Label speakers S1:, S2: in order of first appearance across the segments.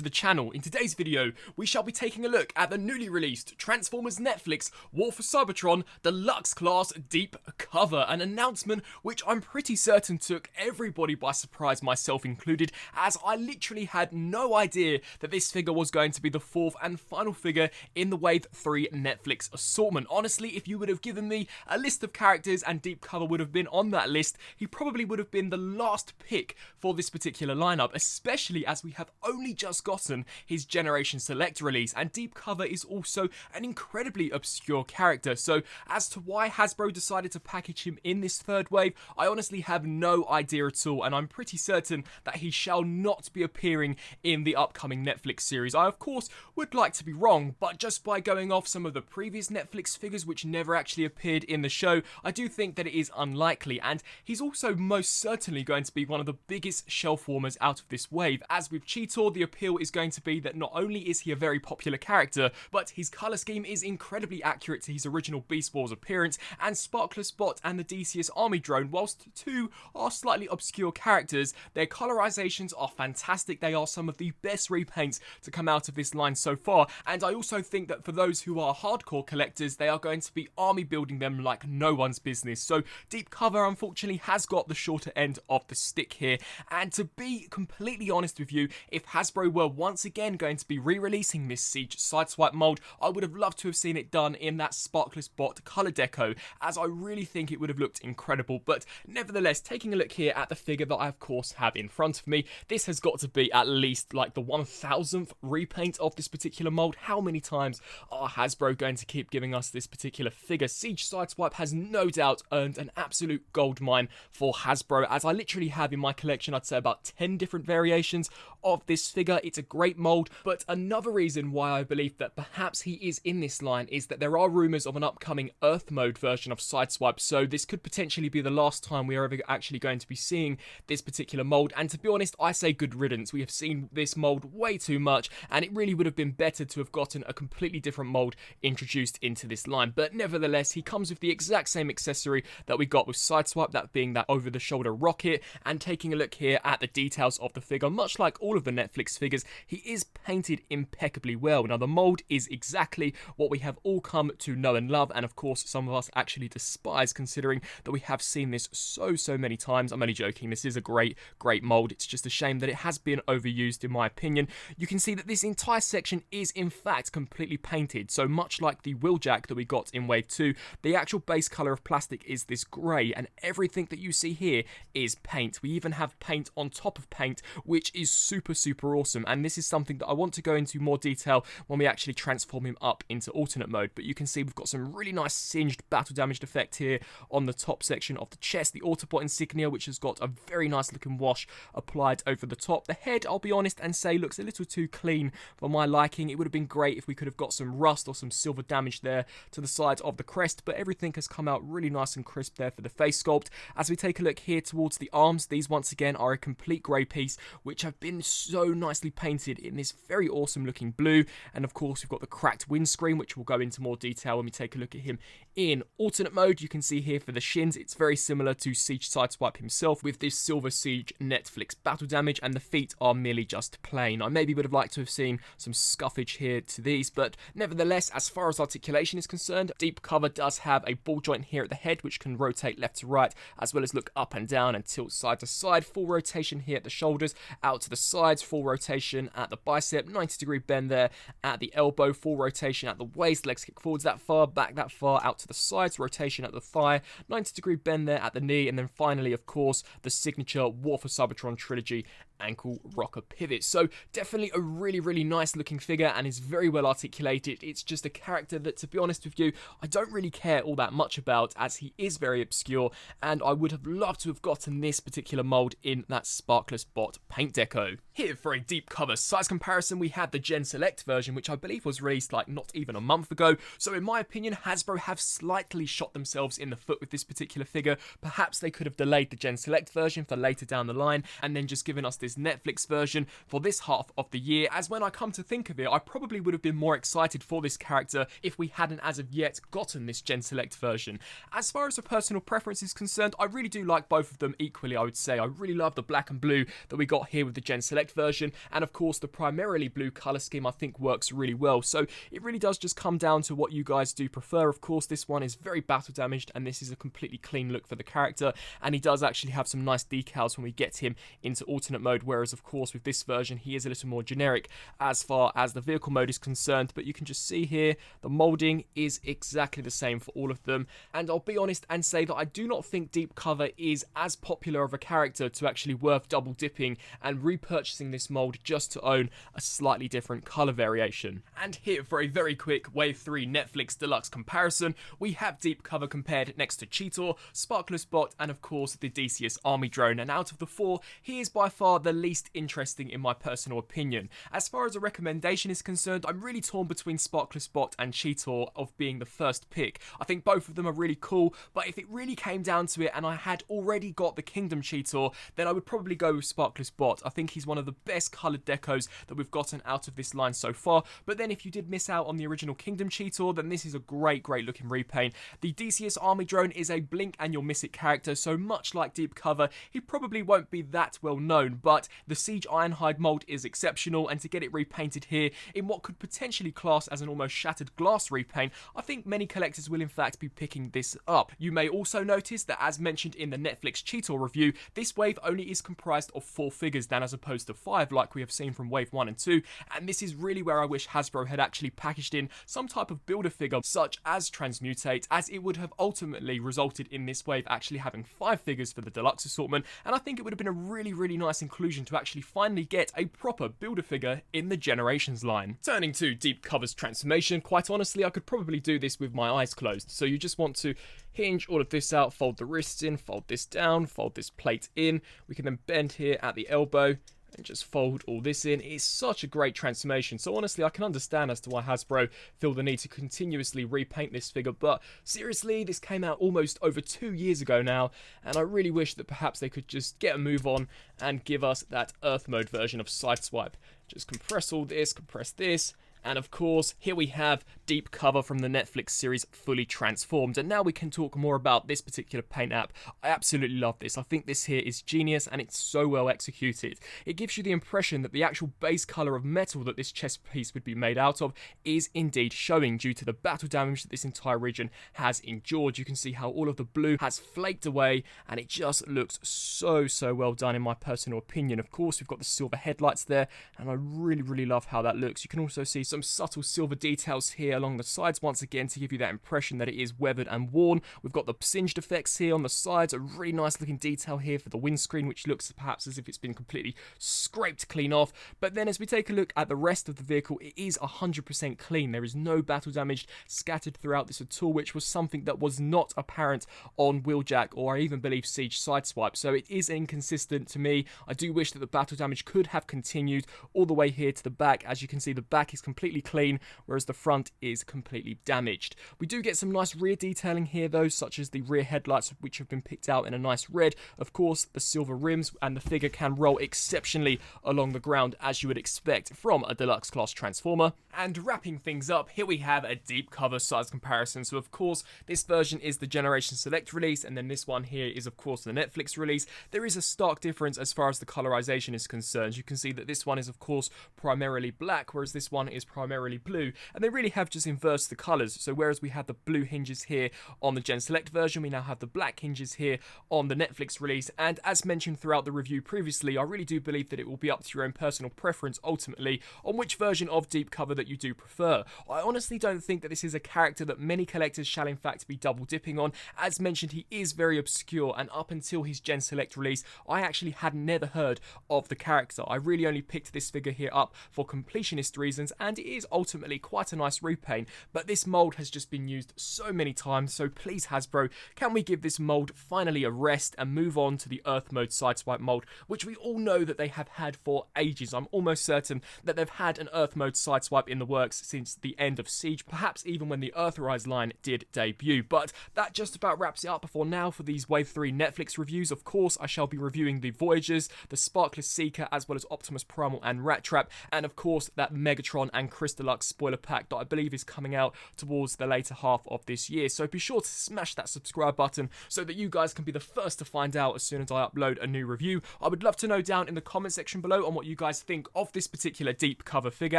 S1: to the channel. In today's video, we shall be taking a look at the newly released Transformers Netflix War for Cybertron Deluxe Class Deep Cover, an announcement which I'm pretty certain took everybody by surprise, myself included, as I literally had no idea that this figure was going to be the fourth and final figure in the Wave 3 Netflix assortment. Honestly, if you would have given me a list of characters and Deep Cover would have been on that list, he probably would have been the last pick for this particular lineup, especially as we have only just gotten his Generation Select release, and Deep Cover is also an incredibly obscure character. So as to why Hasbro decided to package him in this third wave, I honestly have no idea at all, and I'm pretty certain that he shall not be appearing in the upcoming Netflix series. I of course would like to be wrong, but just by going off some of the previous Netflix figures which never actually appeared in the show, I do think that it is unlikely, and he's also most certainly going to be one of the biggest shelf warmers out of this wave. As with Cheetor, the appeal is going to be that not only is he a very popular character, but his colour scheme is incredibly accurate to his original Beast Wars appearance, and Sparkless Bot and the DCS Army Drone, whilst two are slightly obscure characters, their colorizations are fantastic. They are some of the best repaints to come out of this line so far, and I also think that for those who are hardcore collectors, they are going to be army building them like no one's business. So Deep Cover unfortunately has got the shorter end of the stick here, and to be completely honest with you, if Hasbro were once again going to be re-releasing this Siege Sideswipe mold, I would have loved to have seen it done in that Sparkless Bot colour deco, as I really think it would have looked incredible. But nevertheless, taking a look here at the figure that I of course have in front of me, this has got to be at least like the 1000th repaint of this particular mold. How many times are Hasbro going to keep giving us this particular figure? Siege Sideswipe has no doubt earned an absolute gold mine for Hasbro, as I literally have in my collection, I'd say about 10 different variations of this figure. It's a great mold, but another reason why I believe that perhaps he is in this line is that there are rumours of an upcoming Earth mode version of Sideswipe, so this could potentially be the last time we are ever actually going to be seeing this particular mold, and to be honest, I say good riddance. We have seen this mold way too much, and it really would have been better to have gotten a completely different mold introduced into this line. But nevertheless, he comes with the exact same accessory that we got with Sideswipe, that being that over-the-shoulder rocket. And taking a look here at the details of the figure, much like all of the Netflix figures, he is painted impeccably well. Now, the mold is exactly what we have all come to know and love, and of course some of us actually despise, considering that we have seen this so many times. I'm only joking, this is a great mold. It's just a shame that it has been overused in my opinion. You can see that this entire section is in fact completely painted, so much like the Wheeljack that we got in Wave 2, the actual base colour of plastic is this grey, and everything that you see here is paint. We even have paint on top of paint, which is super awesome, and this is something that I want to go into more detail when we actually transform him up into alternate mode. But you can see we've got some really nice singed battle damaged effect here on the top section of the chest, the Autobot insignia, which has got a very nice looking wash applied over the top. The head, I'll be honest and say, looks a little too clean for my liking. It would have been great if we could have got some rust or some silver damage there to the side of the crest, but everything has come out really nice and crisp there for the face sculpt. As we take a look here towards the arms, these once again are a complete grey piece, which have been so nicely painted in this very awesome looking blue. And of course we've got the cracked windscreen, which we'll go into more detail when we take a look at him in alternate mode. You can see here for the shins, it's very similar to Siege Sideswipe himself with this Silver Siege Netflix battle damage, and the feet are merely just plain. I maybe would have liked to have seen some scuffage here to these, but nevertheless, as far as articulation is concerned, Deep Cover does have a ball joint here at the head, which can rotate left to right, as well as look up and down and tilt side to side. Full rotation here at the shoulders, out to the sides, full rotation at the bicep, 90-degree bend there at the elbow, full rotation at the waist, legs kick forwards that far, back that far, out to the sides, rotation at the thigh, 90-degree bend there at the knee, and then finally, of course, the signature War for Cybertron trilogy ankle rocker pivot. So definitely a really nice looking figure, and is very well articulated. It's just a character that, to be honest with you, I don't really care all that much about, as he is very obscure, and I would have loved to have gotten this particular mold in that Sparkless Bot paint deco. Here for a Deep Cover size comparison, we had the Gen Select version, which I believe was released like not even a month ago, so in my opinion Hasbro have slightly shot themselves in the foot with this particular figure. Perhaps they could have delayed the Gen Select version for later down the line, and then just given us this this Netflix version for this half of the year, as when I come to think of it, I probably would have been more excited for this character if we hadn't as of yet gotten this Gen Select version. As far as a personal preference is concerned, I really do like both of them equally, I would say. I really love the black and blue that we got here with the Gen Select version, and of course the primarily blue colour scheme I think works really well, so it really does just come down to what you guys do prefer. Of course this one is very battle damaged, and this is a completely clean look for the character, and he does actually have some nice decals when we get him into alternate mode, whereas of course with this version he is a little more generic as far as the vehicle mode is concerned. But you can just see here the moulding is exactly the same for all of them, and I'll be honest and say that I do not think Deep Cover is as popular of a character to actually worth double dipping and repurchasing this mould just to own a slightly different colour variation. And here for a very quick Wave 3 Netflix Deluxe comparison, we have Deep Cover compared next to Cheetor, Sparkless Bot, and of course the DCS Army Drone, and out of the four, he is by far the least interesting in my personal opinion. As far as a recommendation is concerned, I'm really torn between Sparkless Bot and Cheetor of being the first pick. I think both of them are really cool, but if it really came down to it and I had already got the Kingdom Cheetor, then I would probably go with Sparkless Bot. I think he's one of the best coloured decos that we've gotten out of this line so far, but then if you did miss out on the original Kingdom Cheetor, then this is a great looking repaint. The DCS Army Drone is a blink and you'll miss it character, so much like Deep Cover, he probably won't be that well known, but the Siege Ironhide mould is exceptional, and to get it repainted here in what could potentially class as an almost shattered glass repaint, I think many collectors will in fact be picking this up. You may also notice that, as mentioned in the Netflix Cheetor review, this wave only is comprised of 4 figures than as opposed to 5 like we have seen from Wave 1 and 2, and this is really where I wish Hasbro had actually packaged in some type of builder figure such as Transmutate, as it would have ultimately resulted in this wave actually having 5 figures for the deluxe assortment, and I think it would have been a really nice inclusion to actually finally get a proper builder figure in the Generations line. Turning to Deep Cover's transformation, quite honestly I could probably do this with my eyes closed, so you just want to hinge all of this out, fold the wrists in, fold this down, fold this plate in, we can then bend here at the elbow and just fold all this in. It's such a great transformation, so honestly I can understand as to why Hasbro feel the need to continuously repaint this figure, but seriously, this came out almost over 2 years ago now, and I really wish that perhaps they could just get a move on and give us that Earth mode version of Sideswipe. Just compress all this, compress this, and of course, here we have Deep Cover from the Netflix series fully transformed. And now we can talk more about this particular paint app. I absolutely love this. I think this here is genius and it's so well executed. It gives you the impression that the actual base colour of metal that this chest piece would be made out of is indeed showing due to the battle damage that this entire region has endured. You can see how all of the blue has flaked away and it just looks so well done in my personal opinion. Of course, we've got the silver headlights there and I really love how that looks. You can also see some subtle silver details here along the sides once again to give you that impression that it is weathered and worn. We've got the singed effects here on the sides, a really nice looking detail here for the windscreen, which looks perhaps as if it's been completely scraped clean off. But then as we take a look at the rest of the vehicle, it is 100% clean. There is no battle damage scattered throughout this at all, which was something that was not apparent on Wheeljack or I even believe Siege Sideswipe. So it is inconsistent to me. I do wish that the battle damage could have continued all the way here to the back. As you can see, the back is completely clean, whereas the front is completely damaged. We do get some nice rear detailing here though, such as the rear headlights, which have been picked out in a nice red. Of course, the silver rims, and the figure can roll exceptionally along the ground as you would expect from a deluxe class transformer. And wrapping things up, here we have a Deep Cover size comparison. So of course, this version is the Generation Select release, and then this one here is of course the Netflix release. There is a stark difference as far as the colorization is concerned. You can see that this one is of course primarily black, whereas this one is primarily blue, and they really have just inversed the colors. So whereas we had the blue hinges here on the Gen Select version, we now have the black hinges here on the Netflix release. And as mentioned throughout the review previously, I really do believe that it will be up to your own personal preference ultimately on which version of Deep Cover that you do prefer. I honestly don't think that this is a character that many collectors shall in fact be double dipping on. As mentioned, he is very obscure, and up until his Gen Select release, I actually had never heard of the character. I really only picked this figure here up for completionist reasons, and it is ultimately quite a nice repaint, but this mould has just been used so many times, so please Hasbro, can we give this mould finally a rest and move on to the Earth Mode Sideswipe mould, which we all know that they have had for ages. I'm almost certain that they've had an Earth Mode Sideswipe in the works since the end of Siege, perhaps even when the Earthrise line did debut. But that just about wraps it up for now for these Wave 3 Netflix reviews. Of course, I shall be reviewing the Voyagers, the Sparkless Seeker, as well as Optimus Primal and Rat Trap, and of course that Megatron and Chris Deluxe spoiler pack that I believe is coming out towards the later half of this year. So be sure to smash that subscribe button so that you guys can be the first to find out as soon as I upload a new review. I would love to know down in the comment section below on what you guys think of this particular deep cover figure,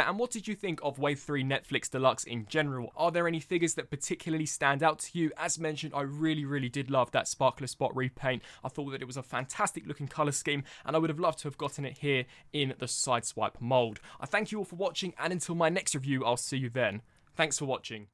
S1: and what did you think of Wave 3 Netflix Deluxe in general. Are there any figures that particularly stand out to you? As mentioned, I really did love that Sparkler Spot repaint. I thought that it was a fantastic looking colour scheme, and I would have loved to have gotten it here in the Sideswipe mould. I thank you all for watching, and until my next review, I'll see you then. Thanks for watching.